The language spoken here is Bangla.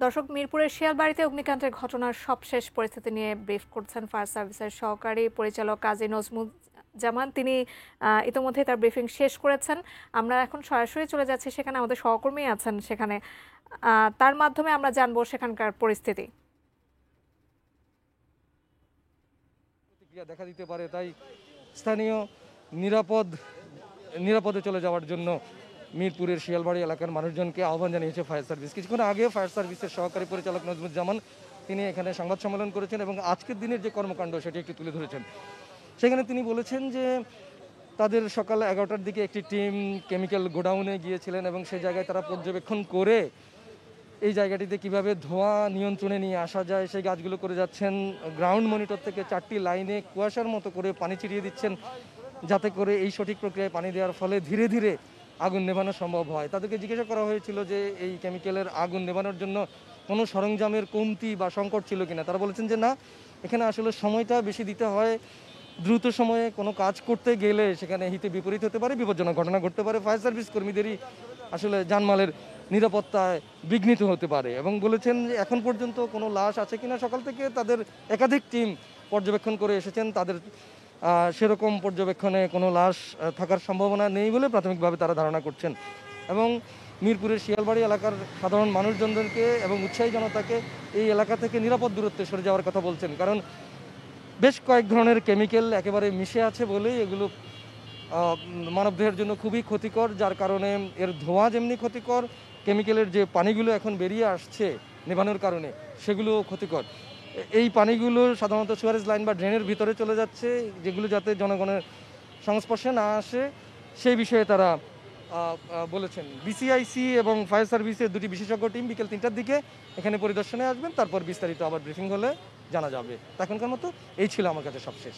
দর্শক, মিরপুরের শিয়ালবাড়িতে অগ্নিকাণ্ডের ঘটনার সবশেষ পরিস্থিতি নিয়ে ব্রিফ করছেন ফায়ার সার্ভিসের সহকারী পরিচালক কাজী নজমুজ্জামান। তিনি ইতোমধ্যে তার ব্রিফিং শেষ করেছেন। আমরা এখন সরাসরি চলে যাচ্ছি সেখানে, আমাদের সহকর্মী আছেন সেখানে, তার মাধ্যমে আমরা জানবো সেখানকার পরিস্থিতি। প্রতিক্রিয়া দেখা দিতে পারে, তাই স্থানীয় নিরাপদে চলে যাওয়ার জন্য মিরপুরের শিয়ালবাড়ি এলাকার মানুষজনকে আহ্বান জানিয়েছে ফায়ার সার্ভিস। কিছুক্ষণ আগে ফায়ার সার্ভিসের সহকারী পরিচালক নজমুজ্জামান তিনি এখানে সংবাদ সম্মেলন করেছেন এবং আজকের দিনের যে কর্মকাণ্ড সেটি একটু তুলে ধরেছেন। সেখানে তিনি বলেছেন যে তাদের সকাল 11টার দিকে একটি টিম কেমিক্যাল গোডাউনে গিয়েছিলেন এবং সেই জায়গায় তারা পর্যবেক্ষণ করে এই জায়গাটিতে কিভাবে ধোঁয়া নিয়ন্ত্রণে নিয়ে আসা যায় সেই কাজগুলো করে যাচ্ছেন। গ্রাউন্ড মনিটর থেকে 4টি লাইনে কুয়াশার মতো করে পানি ছিটিয়ে দিচ্ছেন, যাতে করে এই সঠিক প্রক্রিয়ায় পানি দেওয়ার ফলে ধীরে ধীরে আগুন নেভানো সম্ভব হয়। তাদেরকে জিজ্ঞাসা করা হয়েছিল যে এই কেমিক্যালের আগুন নেভানোর জন্য কোনো সরঞ্জামের কমতি বা সংকট ছিল কিনা। তারা বলেছেন যে না, এখানে আসলে সময়টা বেশি দিতে হয়। দ্রুত সময়ে কোনো কাজ করতে গেলে সেখানে হিতে বিপরীত হতে পারে, বিপজ্জনক ঘটনা ঘটতে পারে, ফায়ার সার্ভিস কর্মীদেরই আসলে জানমালের নিরাপত্তায় বিঘ্নিত হতে পারে। এবং বলেছেন যে এখন পর্যন্ত কোনো লাশ আছে কিনা, সকাল থেকে তাদের একাধিক টিম পর্যবেক্ষণ করে এসেছেন, তাদের সেরকম পর্যবেক্ষণে কোনো লাশ থাকার সম্ভাবনা নেই বলে প্রাথমিকভাবে তারা ধারণা করছেন। এবং মিরপুরের শিয়ালবাড়ি এলাকার সাধারণ মানুষজনদেরকে এবং উৎসাহী জনতাকে এই এলাকা থেকে নিরাপদ দূরত্বে সরে যাওয়ার কথা বলছেন, কারণ বেশ কয়েক ধরনের কেমিক্যাল একেবারে মিশে আছে বলেই এগুলো মানবদেহের জন্য খুবই ক্ষতিকর, যার কারণে এর ধোঁয়া যেমনি ক্ষতিকর, কেমিক্যালের যে পানিগুলো এখন বেরিয়ে আসছে নেভানোর কারণে সেগুলোও ক্ষতিকর। এই পানিগুলো সাধারণত সুয়ারেজ লাইন বা ড্রেনের ভিতরে চলে যাচ্ছে, যেগুলো যাতে জনগণের সংস্পর্শে না আসে সেই বিষয়ে তারা বলেছেন। বিসিআইসি এবং ফায়ার সার্ভিসের দুটি বিশেষজ্ঞ টিম বিকেল 3টার দিকে এখানে পরিদর্শনে আসবেন, তারপর বিস্তারিত আবার ব্রিফিং হলে জানা যাবে। এখনকার মতো এই ছিল আমার কাছে সবশেষ।